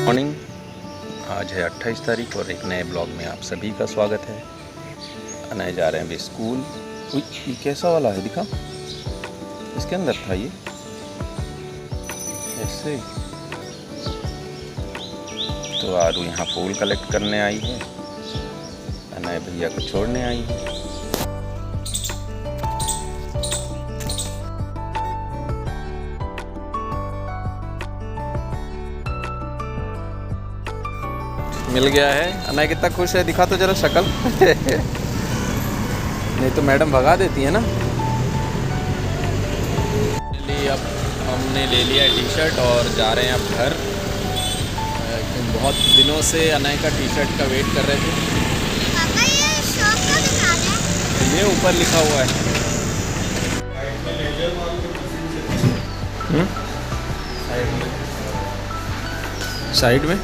Morning. आज है 28 तारीख और एक नए ब्लॉग में आप सभी का स्वागत है। अनय जा रहे हैं अभी स्कूल। ये कैसा वाला है, दिखा, इसके अंदर था ये ऐसे। तो आरू यहाँ फूल कलेक्ट करने आई है, अनय भैया को छोड़ने आई है। मिल गया है। अनय कितना खुश है, दिखा तो जरा शक्ल। नहीं तो मैडम भगा देती है ना। अब हमने ले लिया टी शर्ट और जा रहे हैं अब घर। बहुत दिनों से अनय का टी शर्ट का वेट कर रहे थे। पापा ये शॉप का दुकान है। ये ऊपर लिखा हुआ है। साइड में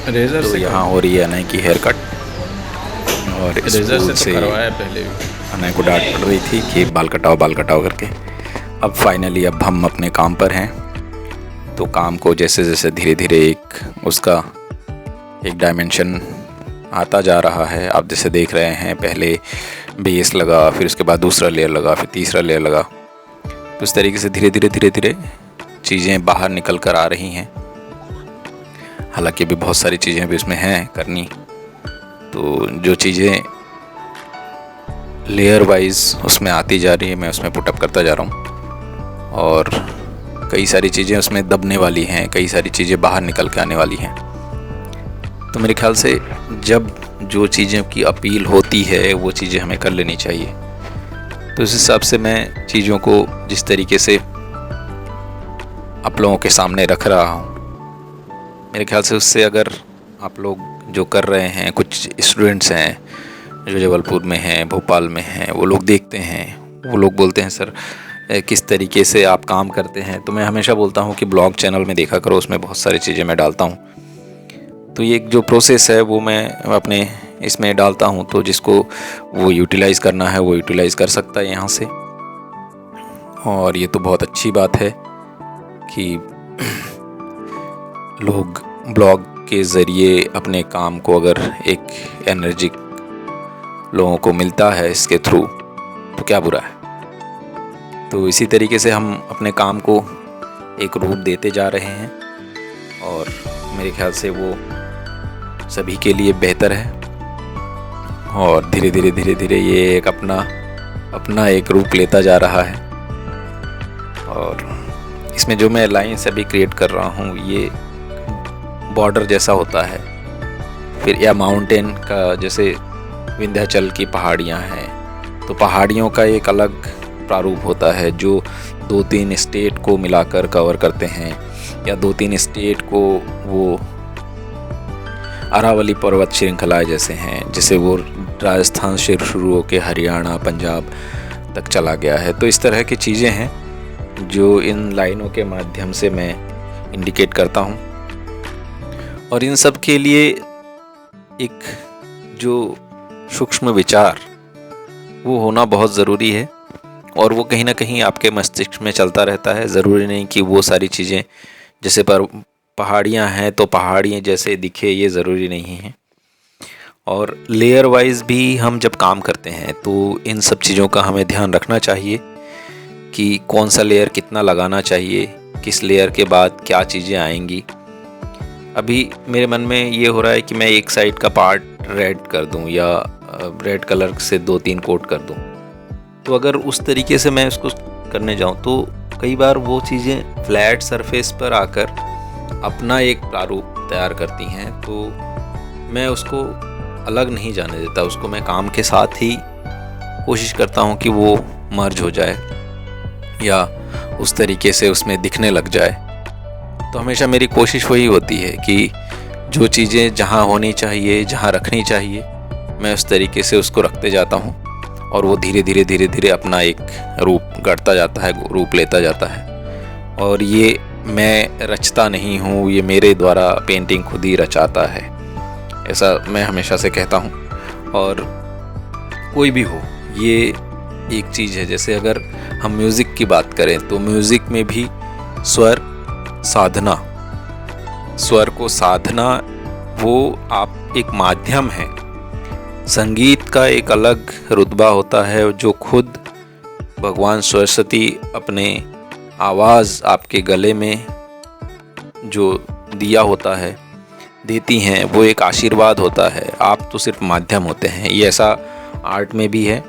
रेजर से यहाँ हो रही है अनय की हेयर कट। और रेजर से करवाया पहले भी। अनय को डांट पड़ रही थी कि बाल कटाओ करके। अब फाइनली अब हम अपने काम पर हैं। तो काम को जैसे जैसे धीरे धीरे उसका एक डायमेंशन आता जा रहा है। आप जैसे देख रहे हैं, पहले बेस लगा, फिर उसके बाद दूसरा लेयर लगा, फिर तीसरा लेयर लगा। तो इस तरीके से धीरे धीरे चीज़ें बाहर निकल कर आ रही हैं। हालांकि अभी बहुत सारी चीज़ें भी इसमें हैं करनी। तो जो चीज़ें लेयर वाइज उसमें आती जा रही है, मैं उसमें पुटअप करता जा रहा हूँ। और कई सारी चीज़ें उसमें दबने वाली हैं, कई सारी चीज़ें बाहर निकल के आने वाली हैं। तो मेरे ख्याल से जब जो चीज़ों की अपील होती है वो चीज़ें हमें कर लेनी चाहिए। तो इस हिसाब से मैं चीज़ों को जिस तरीके से आप लोगों के सामने रख रहा हूँ, मेरे ख्याल से उससे अगर आप लोग जो कर रहे हैं, कुछ स्टूडेंट्स हैं जो जबलपुर में हैं, भोपाल में हैं, वो लोग देखते हैं, वो लोग बोलते हैं सर किस तरीके से आप काम करते हैं। तो मैं हमेशा बोलता हूँ कि ब्लॉग चैनल में देखा करो, उसमें बहुत सारी चीज़ें मैं डालता हूँ। तो ये जो प्रोसेस है वो मैं अपने इसमें डालता हूँ। तो जिसको वो यूटिलाइज़ करना है वो यूटिलाइज़ कर सकता है यहाँ से। और ये तो बहुत अच्छी बात है कि लोग ब्लॉग के ज़रिए अपने काम को अगर एक एनर्जी लोगों को मिलता है इसके थ्रू, तो क्या बुरा है। तो इसी तरीके से हम अपने काम को एक रूप देते जा रहे हैं और मेरे ख्याल से वो सभी के लिए बेहतर है। और धीरे धीरे ये एक अपना एक रूप लेता जा रहा है। और इसमें जो मैं लाइन्स अभी क्रिएट कर रहा हूँ, ये बॉर्डर जैसा होता है। फिर या माउंटेन का, जैसे विंध्याचल की पहाड़ियाँ हैं, तो पहाड़ियों का एक अलग प्रारूप होता है जो 2-3 स्टेट को मिलाकर कवर करते हैं, या 2-3 स्टेट को वो अरावली पर्वत श्रृंखलाएँ जैसे हैं, जैसे वो राजस्थान से शुरू होकर हरियाणा, पंजाब तक चला गया है। तो इस तरह की चीज़ें हैं जो इन लाइनों के माध्यम से मैं इंडिकेट करता हूँ। और इन सब के लिए एक जो सूक्ष्म विचार वो होना बहुत ज़रूरी है। और वो कहीं ना कहीं आपके मस्तिष्क में चलता रहता है। ज़रूरी नहीं कि वो सारी चीज़ें, जैसे पर पहाड़ियाँ हैं तो पहाड़ियाँ जैसे दिखे, ये ज़रूरी नहीं है। और लेयर वाइज भी हम जब काम करते हैं तो इन सब चीज़ों का हमें ध्यान रखना चाहिए कि कौन सा लेयर कितना लगाना चाहिए, किस लेयर के बाद क्या चीज़ें आएंगी। अभी मेरे मन में ये हो रहा है कि मैं एक साइड का पार्ट रेड कर दूं या रेड कलर से 2-3 कोट कर दूं। तो अगर उस तरीके से मैं उसको करने जाऊं तो कई बार वो चीज़ें फ्लैट सरफेस पर आकर अपना एक प्रारूप तैयार करती हैं। तो मैं उसको अलग नहीं जाने देता, उसको मैं काम के साथ ही कोशिश करता हूं कि वो मर्ज हो जाए या उस तरीके से उसमें दिखने लग जाए। तो हमेशा मेरी कोशिश वही होती है कि जो चीज़ें जहाँ होनी चाहिए, जहाँ रखनी चाहिए, मैं उस तरीके से उसको रखते जाता हूँ। और वो धीरे धीरे अपना एक रूप गढ़ता जाता है, रूप लेता जाता है। और ये मैं रचता नहीं हूँ, ये मेरे द्वारा पेंटिंग खुद ही रचाता है, ऐसा मैं हमेशा से कहता हूँ। और कोई भी हो, ये एक चीज़ है। जैसे अगर हम म्यूज़िक की बात करें तो म्यूज़िक में भी स्वर साधना, स्वर को साधना वो आप एक माध्यम है। संगीत का एक अलग रुतबा होता है जो खुद भगवान सरस्वती अपने आवाज़ आपके गले में जो दिया होता है, देती हैं, वो एक आशीर्वाद होता है। आप तो सिर्फ माध्यम होते हैं। ये ऐसा आर्ट में भी है,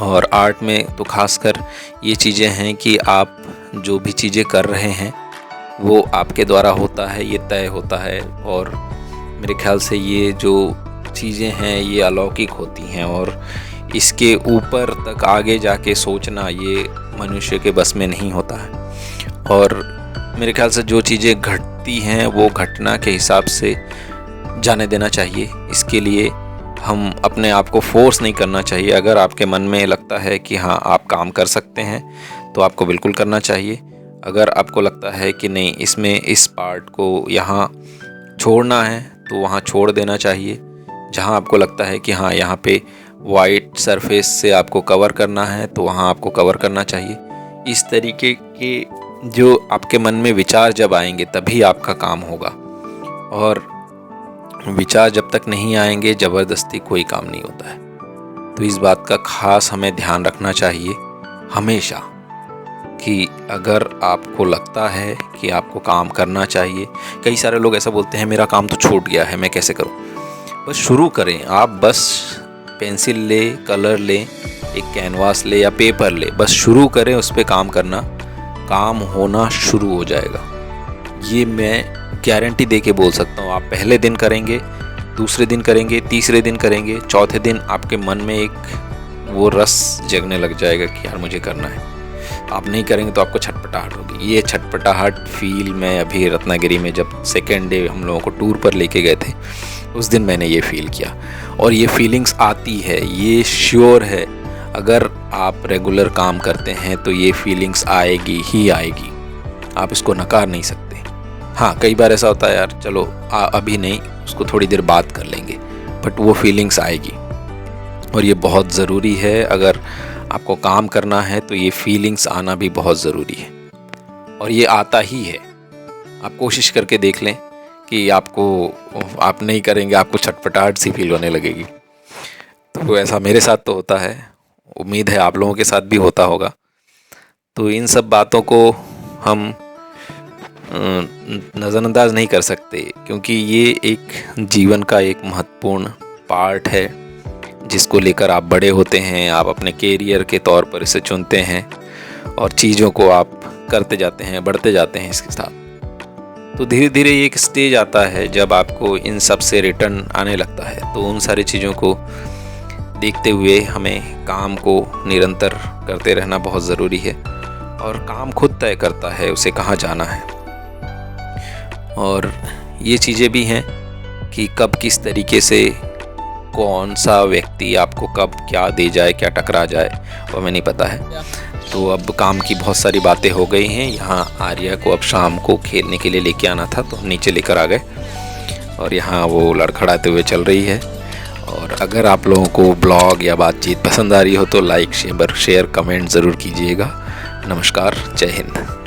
और आर्ट में तो खासकर ये चीज़ें हैं कि आप जो भी चीज़ें कर रहे हैं वो आपके द्वारा होता है, ये तय होता है। और मेरे ख्याल से ये जो चीज़ें हैं ये अलौकिक होती हैं, और इसके ऊपर तक आगे जाके सोचना ये मनुष्य के बस में नहीं होता है। और मेरे ख्याल से जो चीज़ें घटती हैं वो घटना के हिसाब से जाने देना चाहिए। इसके लिए हम अपने आप को फोर्स नहीं करना चाहिए। अगर आपके मन में लगता है कि हाँ आप काम कर सकते हैं तो आपको बिल्कुल करना चाहिए। अगर आपको लगता है कि नहीं इसमें इस पार्ट को यहाँ छोड़ना है तो वहाँ छोड़ देना चाहिए। जहाँ आपको लगता है कि हाँ यहाँ पे वाइट सरफेस से आपको कवर करना है तो वहाँ आपको कवर करना चाहिए। इस तरीके के जो आपके मन में विचार जब आएंगे तभी आपका काम होगा, और विचार जब तक नहीं आएंगे ज़बरदस्ती कोई काम नहीं होता है। तो इस बात का खास हमें ध्यान रखना चाहिए हमेशा कि अगर आपको लगता है कि आपको काम करना चाहिए। कई सारे लोग ऐसा बोलते हैं मेरा काम तो छूट गया है, मैं कैसे करूं? बस शुरू करें। आप बस पेंसिल ले, कलर ले, एक कैनवास ले या पेपर ले, बस शुरू करें उस पर काम करना, काम होना शुरू हो जाएगा। ये मैं गारंटी दे के बोल सकता हूँ। आप पहले दिन करेंगे, दूसरे दिन करेंगे, तीसरे दिन करेंगे, चौथे दिन आपके मन में एक वो रस जगने लग जाएगा कि यार मुझे करना है। आप नहीं करेंगे तो आपको छटपटाहट होगी। ये छटपटाहट फील मैं अभी रत्नागिरी में जब सेकेंड डे हम लोगों को टूर पर लेके गए थे उस दिन मैंने ये फील किया, और ये फीलिंग्स आती है, ये श्योर है। अगर आप रेगुलर काम करते हैं तो ये फीलिंग्स आएगी ही आएगी, आप इसको नकार नहीं सकते। हाँ कई बार ऐसा होता है यार चलो अभी नहीं, उसको थोड़ी देर बाद कर लेंगे, बट वो फीलिंग्स आएगी, और ये बहुत ज़रूरी है। अगर आपको काम करना है तो ये फीलिंग्स आना भी बहुत ज़रूरी है, और ये आता ही है। आप कोशिश करके देख लें कि आप नहीं करेंगे आपको छटपटाहट सी फील होने लगेगी। तो ऐसा मेरे साथ तो होता है, उम्मीद है आप लोगों के साथ भी होता होगा। तो इन सब बातों को हम नज़रअंदाज नहीं कर सकते, क्योंकि ये एक जीवन का एक महत्वपूर्ण पार्ट है जिसको लेकर आप बड़े होते हैं। आप अपने कैरियर के तौर पर इसे चुनते हैं और चीज़ों को आप करते जाते हैं, बढ़ते जाते हैं इसके साथ। तो धीरे धीरे एक स्टेज आता है जब आपको इन सब से रिटर्न आने लगता है। तो उन सारी चीज़ों को देखते हुए हमें काम को निरंतर करते रहना बहुत ज़रूरी है, और काम खुद तय करता है उसे कहाँ जाना है। और ये चीज़ें भी हैं कि कब किस तरीके से कौन सा व्यक्ति आपको कब क्या दे जाए, क्या टकरा जाए, वो हमें नहीं पता है। तो अब काम की बहुत सारी बातें हो गई हैं। यहाँ आर्या को अब शाम को खेलने के लिए लेके आना था तो हम नीचे लेकर आ गए, और यहाँ वो लड़खड़ाते हुए चल रही है। और अगर आप लोगों को ब्लॉग या बातचीत पसंद आ रही हो तो लाइक शेयर कमेंट ज़रूर कीजिएगा। नमस्कार, जय हिंद।